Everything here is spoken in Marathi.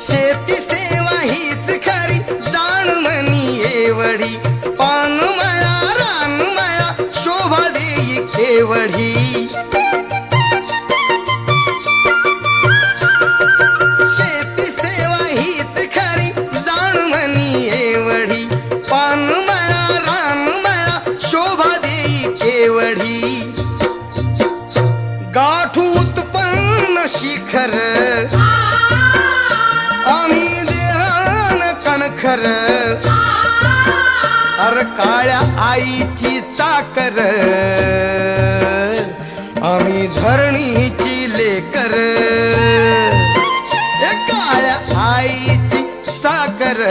शेती सेवा हीच खरी जाण म्हणी एवढी पान मळा रान मळा शोभा देई केवढी शेती सेवा हीच खरी जाण म्हणी एवढी पान मळा रान मळा शोभा देई केवढी गाठू उत्पन्न शिखर आम्ही देहान कणखर अर काळ्या आईची चाकर आम्ही धरणीची लेकर काळ्या आईची चाकर